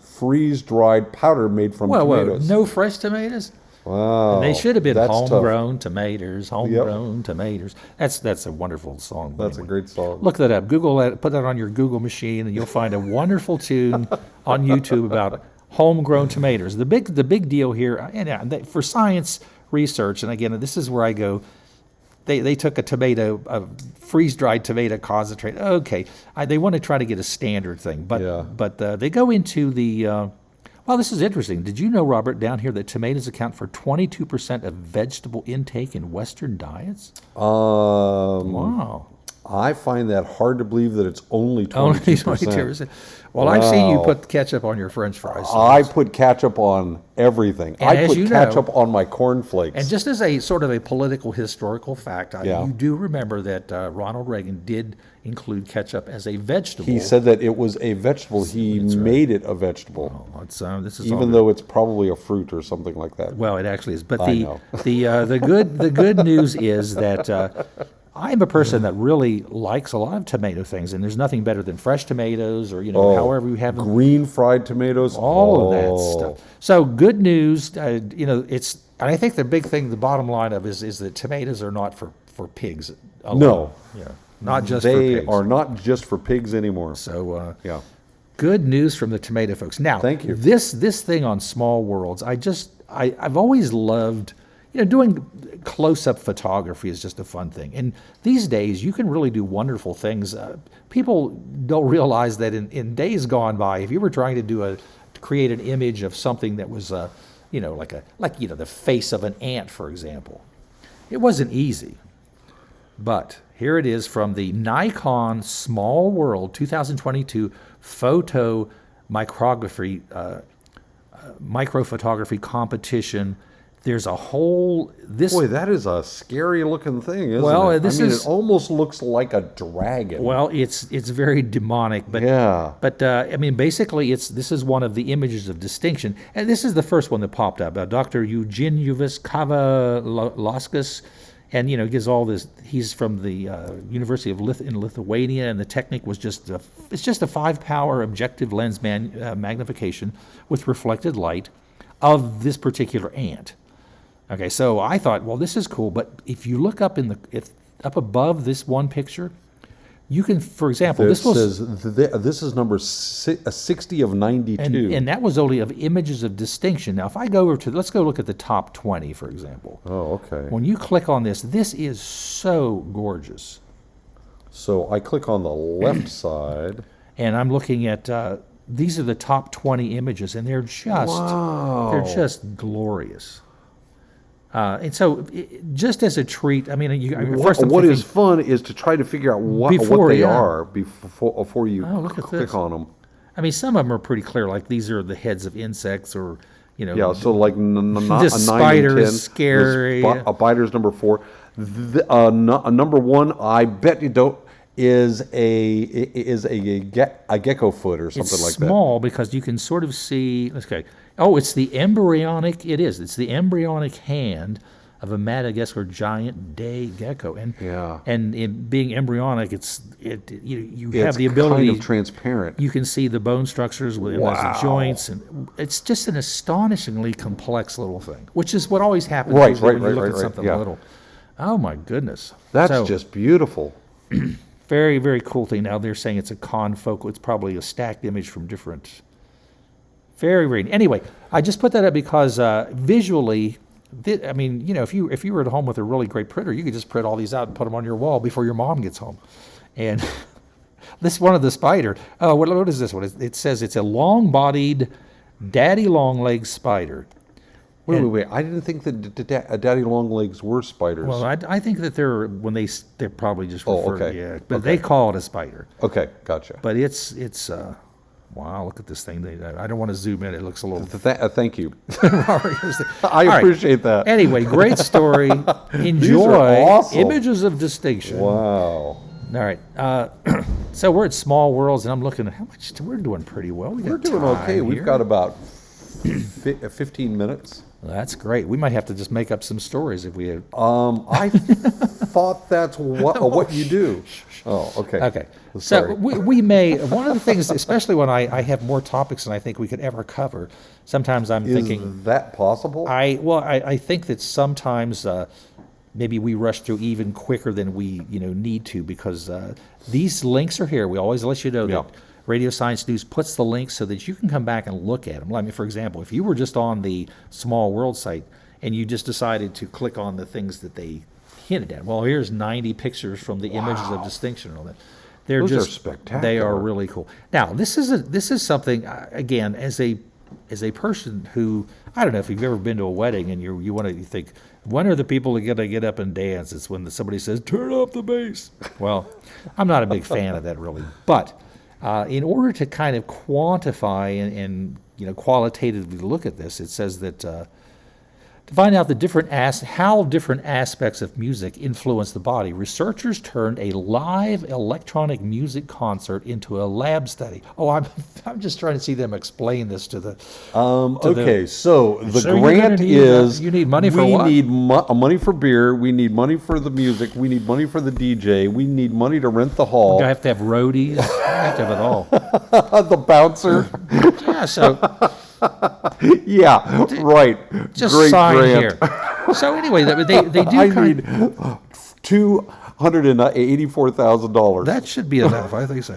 freeze-dried powder made from Whoa, tomatoes. no fresh tomatoes? Wow. They should have been That's tough. homegrown tomatoes, homegrown tomatoes. That's a wonderful song. That's a great song. Look that up. Google that. Put that on your Google machine, and you'll find a wonderful tune on YouTube about homegrown tomatoes. The big deal here, and for science research, and again, this is where I go. They took a freeze-dried tomato concentrate. Okay, they want to try to get a standard thing, but they go into the. Well, this is interesting. Did you know, Robert, down here that tomatoes account for 22% of vegetable intake in Western diets? Wow. I find that hard to believe that it's only 22%. Only 22%. Well, I've seen you put ketchup on your French fries. so I put ketchup on everything. And I as put you know- ketchup on my cornflakes. And just as a sort of a political historical fact, Yeah. you do remember that Ronald Reagan did include ketchup as a vegetable. He said that it was a vegetable. He made it a vegetable, This is all even good. though it's probably a fruit or something like that. Well, it actually is. But I know. the good news is that I'm a person that really likes a lot of tomato things, and there's nothing better than fresh tomatoes or however you have them. Green fried tomatoes. All of that Oh. stuff. So good news. It's. And I think the big thing, the bottom line of is that tomatoes are not for pigs alone. No. Yeah. not just for They pigs. are not just for pigs anymore. So, Yeah. good news from the tomato folks. Now, Thank you. This thing on Small Worlds, I've always loved, doing close-up photography is just a fun thing. And these days, you can really do wonderful things. People don't realize that in days gone by, if you were trying to create an image of something that was, like the face of an ant, for example, it wasn't easy. But here it is from the Nikon Small World 2022 photo microphotography competition. There's a whole Boy, that is a scary looking thing, isn't Well, it? this is- it almost looks like a dragon. well, it's very demonic, but Yeah. But basically, this is one of the images of distinction, and this is the first one that popped up. Dr. Eugenius Kavalauskas, and gives all this. He's from the University of in Lithuania, and the technique was it's just a 5-power objective lens magnification with reflected light of this particular ant. Okay, so I thought, well, this is cool, but if you look up up above this one picture, you can, for example, This this says this is number 60 of 92. and that was only of images of distinction. Now, if I go over let's go look at the top 20, for example. Oh, okay. When you click on this is so gorgeous. So I click on the left side. And I'm looking at, these are the top 20 images, and they're just glorious. And so, just as a treat, first I'm What thinking, is fun is to try to figure out what Before, they yeah. are before you Oh, look at click this. on them. some of them are pretty clear, like these are the heads of insects, or, Yeah, so like not The a 9 and spider 10. is scary. A spider's number 4. Number 1, I bet you don't, is a gecko foot or something it's like that. small because you can sort of see. Okay. Oh, it's the embryonic. It is. It's the embryonic hand of a Madagascar giant day gecko, and Yeah. and in being embryonic, you It's have the ability. kind of transparent. You can see the bone structures with Wow. the joints, and it's just an astonishingly complex little thing, which is what always happens Right, usually when right, you look right, at right, something yeah. little. Oh my goodness, That's So, just beautiful. very, very cool thing. Now they're saying it's a confocal. It's probably a stacked image from different. Very, very. Anyway, I just put that up because visually, if you were at home with a really great printer, you could just print all these out and put them on your wall before your mom gets home. And this one of the spider. Oh, what is this one? It says it's a long-bodied, daddy long-legged spider. Wait. I didn't think that daddy long legs were spiders. Well, I think that they're probably just Oh, referred, okay. yeah, but Okay. they call it a spider. Okay, gotcha. But it's wow, look at this thing. I don't want to zoom in. It looks a little. Thank you. I I appreciate that. Anyway, great story. Enjoy awesome. images of distinction. Wow. All right. So we're at Small Worlds, and I'm looking at how much. We're doing pretty well. We're doing okay. We've got about 15 minutes. That's great. We might have to just make up some stories if we had. I thought that's what you do. Oh, okay. Okay. Sorry. So we may, one of the things, especially when I have more topics than I think we could ever cover, sometimes I'm thinking, Is that possible? I think that sometimes maybe we rush through even quicker than we need to, because these links are here. We always let you know Yeah. that Radio Science News puts the links so that you can come back and look at them. For example, if you were just on the Small World site and you just decided to click on the things that they hinted at, well, here's 90 pictures from the images of distinction and all that. Those are spectacular. They are really cool. Now, this is something, again, as a person who, I don't know if you've ever been to a wedding and you think, when are the people going to get up and dance? It's when somebody says, turn up the bass. Well, I'm not a big fan of that, really. But in order to kind of quantify and qualitatively look at this, it says that to find out how different aspects of music influence the body, researchers turned a live electronic music concert into a lab study. Oh, I'm just trying to see them explain this to the. Okay, so the So you're grant gonna need, is you need money for we what? need money for beer, we need money for the music, we need money for the DJ, we need money to rent the hall, I have to have roadies. I have to have it all. the bouncer. Yeah, so Yeah, right. just Great sign grant. here. So anyway, they do I kind need two $184,000. That should be enough, I think so.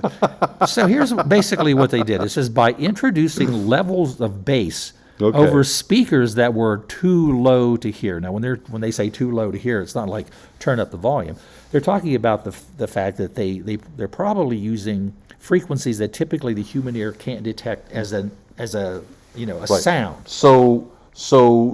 So here's basically what they did. It says by introducing levels of bass Okay. over speakers that were too low to hear. Now, when they say too low to hear, it's not like turn up the volume. They're talking about the fact that they're probably using frequencies that typically the human ear can't detect as a Right. sound. So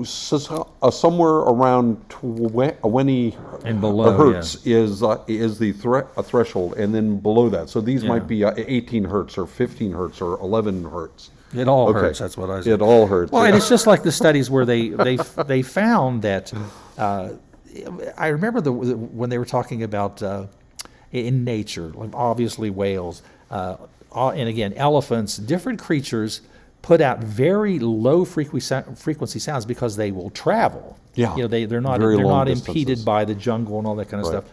somewhere around 20 And below, hertz is the a threshold, and then below that. So these might be 18 hertz or 15 hertz or 11 hertz. It all Okay. hurts. That's what I said. It all hurts. Well, and it's just like the studies where they found that. I remember when they were talking about in nature, like obviously whales, and again elephants, different creatures put out very low frequency sounds because they will travel. Yeah. They're not Very long not distances. impeded by the jungle and all that kind of Right. stuff.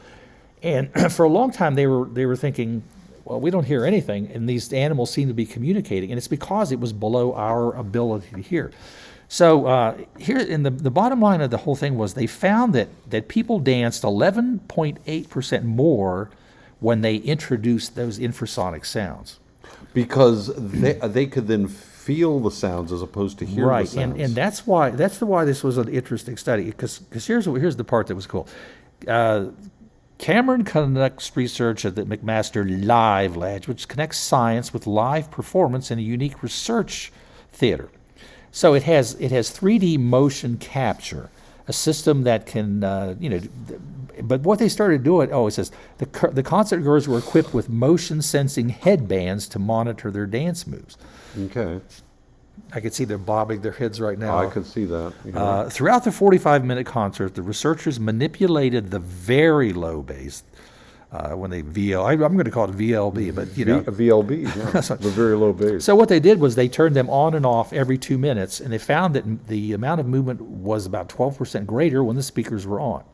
And for a long time they were thinking, well, we don't hear anything, and these animals seem to be communicating, and it's because it was below our ability to hear. So here, in the bottom line of the whole thing was they found that people danced 11.8% more when they introduced those infrasonic sounds. because they could then feel the sounds as opposed to hear Right, the sounds. and that's why this was an interesting study, because here's the part that was cool. Cameron conducts research at the McMaster Live Lab, which connects science with live performance in a unique research theater. So it has 3D motion capture, a system that can but what they started doing, it says the concert goers were equipped with motion sensing headbands to monitor their dance moves. Okay, I can see them bobbing their heads right now. I could see that. Yeah. Throughout the 45-minute concert, the researchers manipulated the very low bass when they I'm going to call it VLB, but VLB, yeah, the very low bass. So what they did was they turned them on and off every 2 minutes, and they found that the amount of movement was about 12% greater when the speakers were on.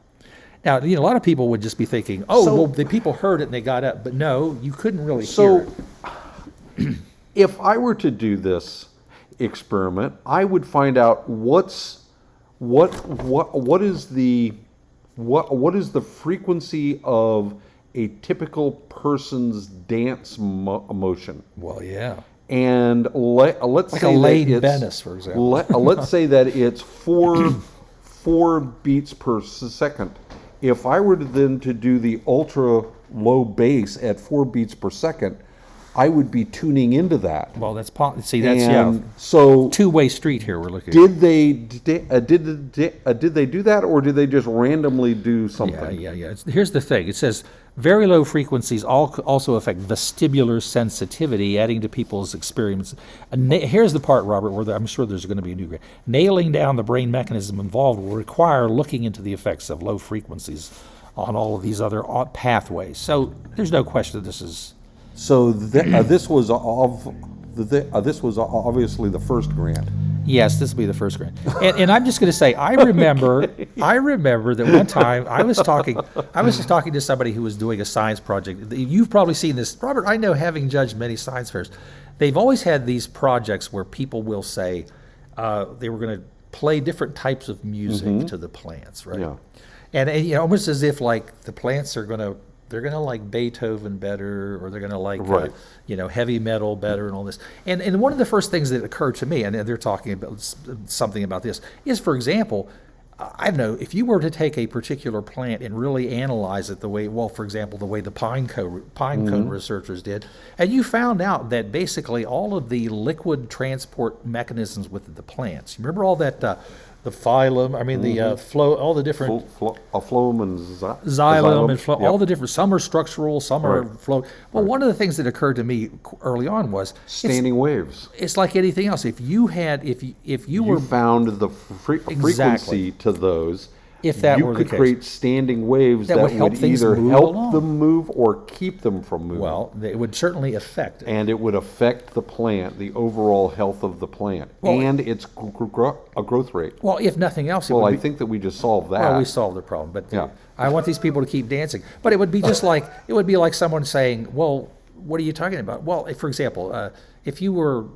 Now, a lot of people would just be thinking, the people heard it and they got up, but no, you couldn't really hear it. If I were to do this experiment, I would find out what is the frequency of a typical person's dance motion. Well, yeah. And let's Like say a Lane that it's, Bennis, for example. let's say that it's four beats per second. If I were then to do the ultra low bass at 4 beats per second, I would be tuning into that. Well, that's that's And so two-way street here we're looking at. did they do that, or did they just randomly do something? Yeah. Here's the thing. It says very low frequencies also affect vestibular sensitivity, adding to people's experience. Here's the part, Robert, where I'm sure there's going to be a new grade. Nailing down the brain mechanism involved will require looking into the effects of low frequencies on all of these other pathways. So there's no question this is... So this was obviously the first grant. Yes, this will be the first grant. And I'm just going to say, I remember that one time I was just talking to somebody who was doing a science project. You've probably seen this, Robert. I know, having judged many science fairs, they've always had these projects where people will say they were going to play different types of music to the plants, right? Yeah. And almost as if like the plants are going to. They're going to like Beethoven better, or they're going to like, Right. heavy metal better, and all this. And one of the first things that occurred to me, and they're talking about something about this, is, for example, I don't know, if you were to take a particular plant and really analyze it the way, for example, the way the pine cone researchers did, and you found out that basically all of the liquid transport mechanisms within the plants, you remember all that, the phylum, the flow, all the different... Phloem and xylem and flow, Yep. all the different, some are structural, some are Right. flow. Well, one of the things that occurred to me early on was standing waves. it's like anything else. If you You were found the frequency to those. If that you were the could case. create standing waves That that would help would things either move help along. them move or keep them from moving. well, it would certainly affect it. And it would affect the plant, the overall health of the plant, Well, and its growth rate. Well, if nothing else, it Well, would I be, think that we just solved that. well, we solved the problem. But Yeah. I want these people to keep dancing. But it would be just like someone saying, "Well, what are you talking about?" Well, for example, if you were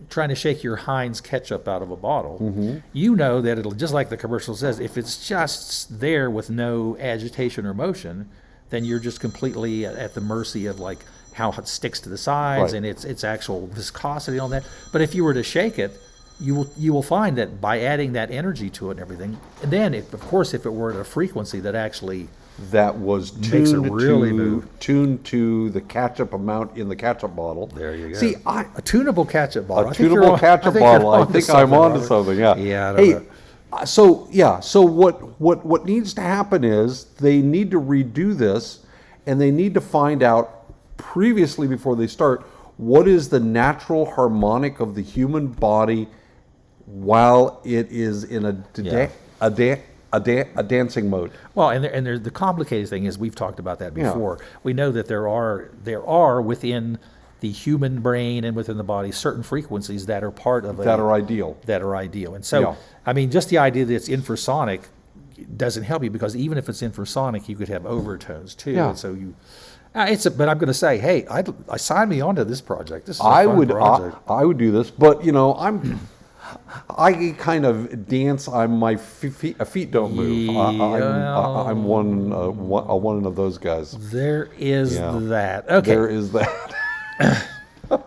trying to shake your Heinz ketchup out of a bottle, you know that it'll, just like the commercial says, if it's just there with no agitation or motion, then you're just completely at the mercy of like how it sticks to the sides Right. and its actual viscosity and all that. But if you were to shake it, you will find that by adding that energy to it and everything, and then of course if it were at a frequency that actually that was Makes it really move. tuned to the ketchup amount in the ketchup bottle. There you go. See, a tunable ketchup bottle. a I think you're tunable on- ketchup think you're bottle. I onto think I'm onto Robert. something. Yeah. Yeah. I don't Hey, know. so what needs to happen is they need to redo this, and they need to find out previously before they start what is the natural harmonic of the human body while it is in a dancing mode. Well, and the complicated thing is we've talked about that Yeah. before. We know that there are within the human brain and within the body certain frequencies that are part of That are ideal. And so, Yeah. I mean, just the idea that it's infrasonic doesn't help you because even if it's infrasonic, you could have overtones too. Yeah. And so you, but I'm going to say, hey, I signed me onto this project. This is a I fun would project. I would do this, but I kind of dance. My feet don't move. I'm one of those guys. There is Yeah. that. Okay. There is that.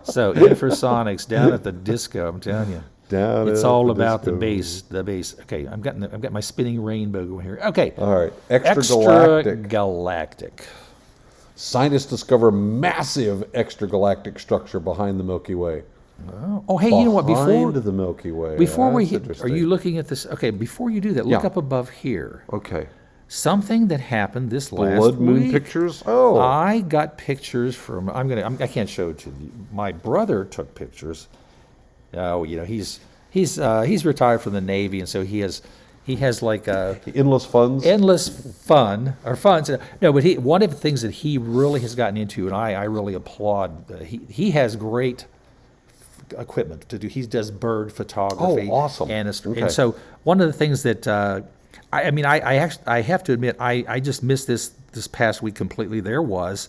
So infrasonics down at the disco, I'm telling you. Down It's at all the about disco. the bass. Okay, I've got my spinning rainbow going here. Okay. All right, extragalactic. Extragalactic. Scientists discover massive extragalactic structure behind the Milky Way. Oh, hey, you know what? Behind the Milky Way. Before we That's hit, are interesting. you looking at this? Okay, before you do that, look Yeah. up above here. Okay. Something that happened this last Blood moon week. pictures. Oh, I got pictures from. I can't show it to you. My brother took pictures. Oh, you know, he's retired from the Navy, and so he has like endless funds. endless fun. No, but one of the things that he really has gotten into, and I really applaud. He has great equipment to do. He does bird photography. Oh, awesome. And Okay. and so one of the things that I have to admit I just missed this past week completely. There was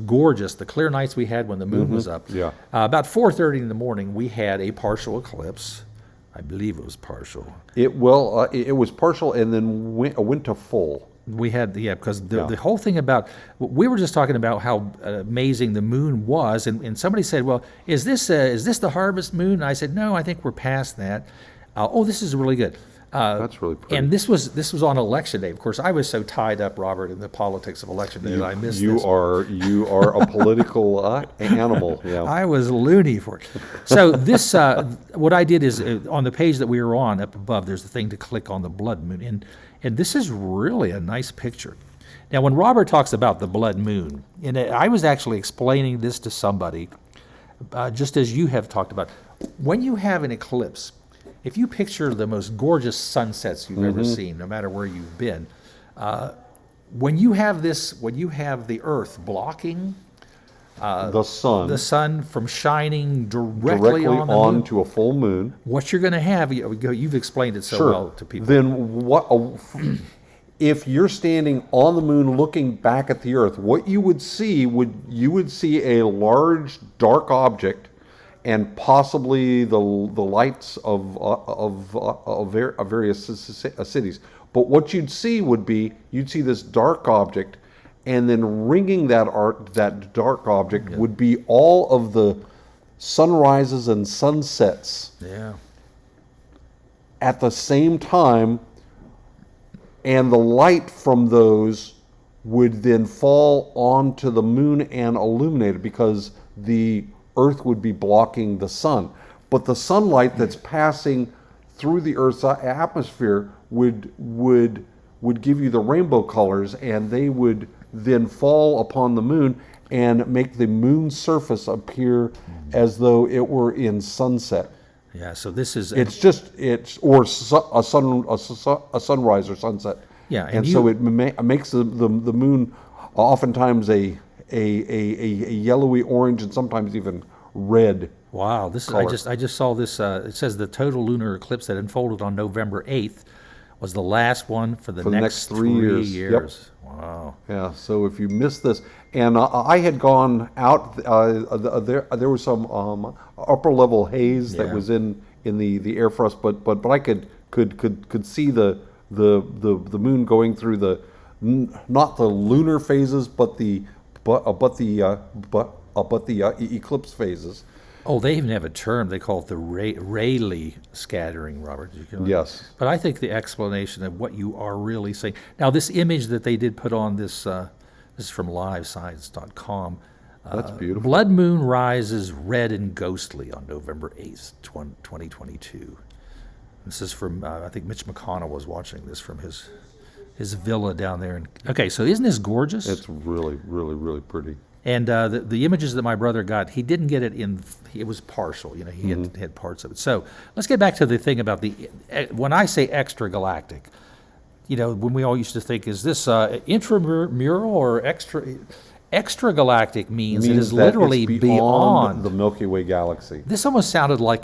gorgeous the clear nights we had when the moon was up. Yeah. About 4:30 in the morning, we had a partial eclipse. I believe it was partial. It was partial and then went to full. We had, because the whole thing about, we were just talking about how amazing the moon was, and somebody said, well, is this the harvest moon? And I said, no, I think we're past that. This is really good. That's really pretty. And this was on election day. Of course, I was so tied up, Robert, in the politics of election day that I missed You this. are a political animal. Yeah. I was loony for it. So this, what I did is on the page that we were on up above, there's a thing to click on the blood moon, and this is really a nice picture. Now, when Robert talks about the blood moon, and I was actually explaining this to somebody, just as you have talked about, when you have an eclipse, if you picture the most gorgeous sunsets you've ever seen, no matter where you've been, when you have the Earth blocking the sun the sun from shining directly on the moon, onto a full moon. what you're going to have, you've explained it so Sure. well to people. Then if you're standing on the moon looking back at the Earth, what you would see a large dark object, and possibly the lights of various cities. But what you'd see you'd see this dark object, and then ringing that dark object would be all of the sunrises and sunsets Yeah. at the same time, and the light from those would then fall onto the moon and illuminate it because the Earth would be blocking the sun. But the sunlight that's passing through the Earth's atmosphere would give you the rainbow colors, and they would then fall upon the moon and make the moon's surface appear as though it were in sunset. Yeah. So this is A sunrise or sunset. Yeah, and so it makes the moon oftentimes a yellowy orange and sometimes even red. wow. This is color. I just saw this. It says the total lunar eclipse that unfolded on November 8th was the last one for the next 3 3 years. years. Wow. Yeah. So if you missed this, and I had gone out, there was some upper level haze that Yeah. was in the air for us, but I could see the moon going through not the lunar phases, but the eclipse phases. Oh, they even have a term. They call it the Rayleigh scattering, Robert. Yes. But I think the explanation of what you are really saying. Now, this image that they did put on this is from livescience.com. That's beautiful. Blood moon rises red and ghostly on November 8th, 2022. This is from, I think Mitch McConnell was watching this from his villa down there. Okay, so isn't this gorgeous? It's really, really, really pretty. And the images that my brother got, he didn't get it in, it was partial, you know, he had parts of it. So let's get back to the thing about when I say extragalactic, you know, when we all used to think, is this intramural or extragalactic means it is that literally it's beyond the Milky Way galaxy. This almost sounded like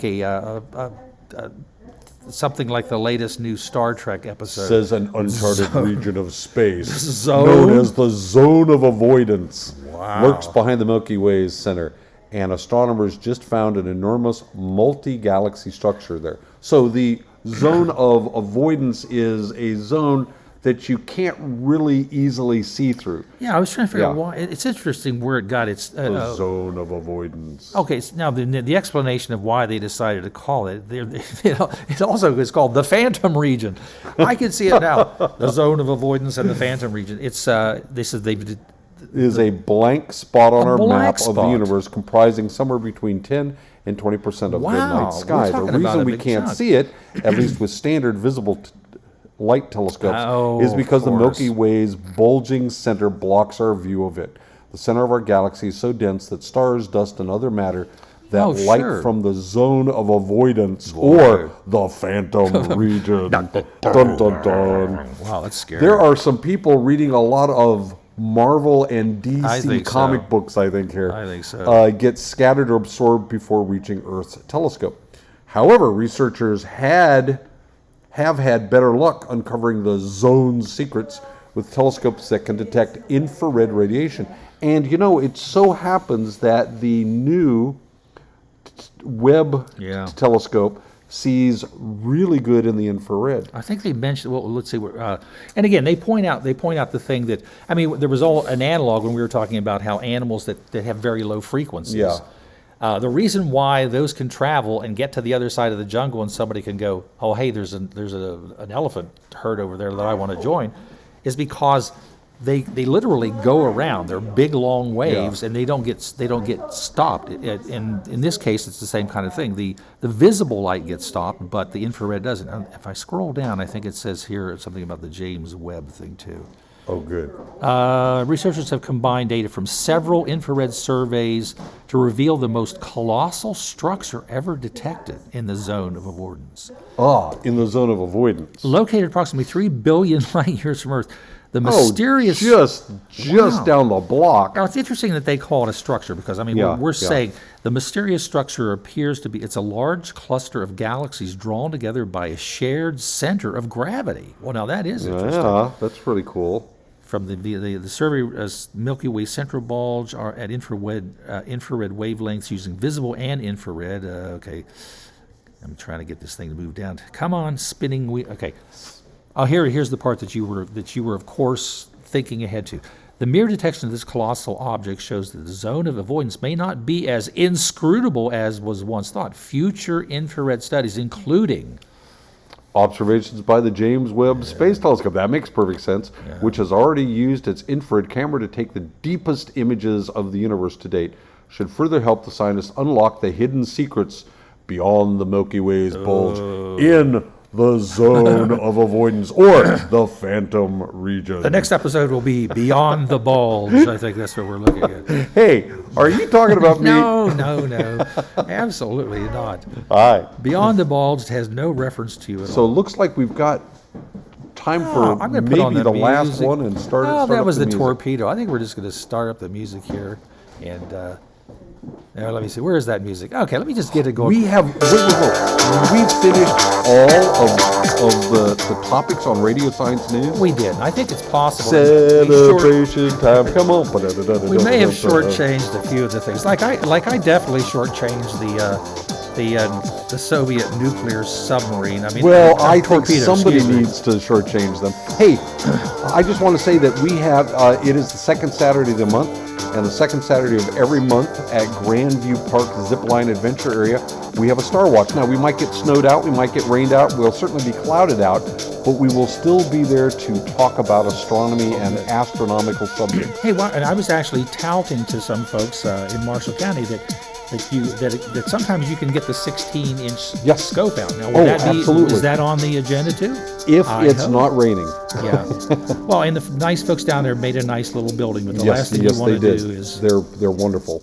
something like the latest new Star Trek episode. Says an uncharted region of space Zone? known as the Zone of Avoidance. Wow. Lurks behind the Milky Way's center, and astronomers just found an enormous multi-galaxy structure there. So the Zone of Avoidance is a zone that you can't really easily see through. Yeah, I was trying to figure out Yeah. why. It's interesting where it got its. The Zone of Avoidance. Okay, so now the explanation of why they decided to call it, it also is called the Phantom Region. I can see it now. The Zone of Avoidance and the Phantom Region. It's this is It is a blank spot on our blank map of the spot. universe, comprising somewhere between 10 and 20% of Wow, the night we're sky. The talking about reason a we big can't chunk. see it, at least with standard visible light telescopes, Oh, is because of the course. Milky Way's bulging center blocks our view of it. The center of our galaxy is so dense that stars, dust, and other matter that Oh, light sure. from the Zone of Avoidance or the Phantom Region. Dun, dun, dun. wow, that's scary. There are some people reading a lot of Marvel and I DC think comic so. books, I think, here. I think so. Get scattered or absorbed before reaching Earth's telescope. However, researchers have had better luck uncovering the zone's secrets with telescopes that can detect infrared radiation. And, you know, it so happens that the new Webb Yeah. telescope sees really good in the infrared. I think they mentioned. Well, let's see. And again, they point out the thing that I mean, there was all an analog when we were talking about how animals that have very low frequencies. Yeah. The reason why those can travel and get to the other side of the jungle and somebody can go, oh, hey, there's an elephant herd over there that I want to join, is because they literally go around. They're big, long waves, and they don't get stopped. And in this case, it's the same kind of thing. The visible light gets stopped, but the infrared doesn't. If I scroll down, I think it says here something about the James Webb thing too. Oh, good. Researchers have combined data from several infrared surveys to reveal the most colossal structure ever detected in the zone of avoidance. In the Zone of Avoidance. Located approximately 3 billion light years from Earth, the mysterious... just Wow. down the block. Now, it's interesting that they call it a structure because, I mean, Yeah, we're yeah. saying the mysterious structure appears to be, it's a large cluster of galaxies drawn together by a shared center of gravity. Well, now that is interesting. Yeah, that's pretty cool. From the survey, Milky Way central bulge are at infrared wavelengths using visible and infrared. Okay, I'm trying to get this thing to move down. Come on, spinning wheel. Okay, here's the part that you were of course thinking ahead to. The mere detection of this colossal object shows that the zone of avoidance may not be as inscrutable as was once thought. Future infrared studies, including Observations by the James Webb Space Telescope, that makes perfect sense, which has already used its infrared camera to take the deepest images of the universe to date, should further help the scientists unlock the hidden secrets beyond the Milky Way's bulge in the Zone of Avoidance, or the Phantom Region. the next episode will be Beyond the Bulge. I think that's what we're looking at. Hey, are you talking about me? No, absolutely not. All right. Beyond the Bulge has no reference to you at So all. it looks like we've got time for I'm going to put on maybe the last music. one and start Oh, that up was the music. torpedo. I think we're just going to start up the music here. And now let me see. Where is that music? Okay, let me just get it going. We have, wait. We've finished all of the topics on Radio Science News. We did. I think it's possible. We Celebration time, come on. may have shortchanged a few of the things. Like I definitely shortchanged the Soviet nuclear submarine. I mean, Well, I think torpedo, somebody excuse me. needs to shortchange them. Hey, I just want to say that we have, it is the second Saturday of the month, and the second Saturday of every month at Grandview Park Zipline Adventure Area, we have a Star Watch. Now, we might get snowed out, we might get rained out, we'll certainly be clouded out, but we will still be there to talk about astronomy and astronomical subjects. Hey, and I was actually touting to some folks in Marshall County that sometimes you can get the 16-inch Yes. scope out. Now, Oh, absolutely. is that on the agenda too? If I it's hope. not raining. Yeah. Well, and the nice folks down there made a nice little building, but the last thing yes, you want they to did. do is They're wonderful.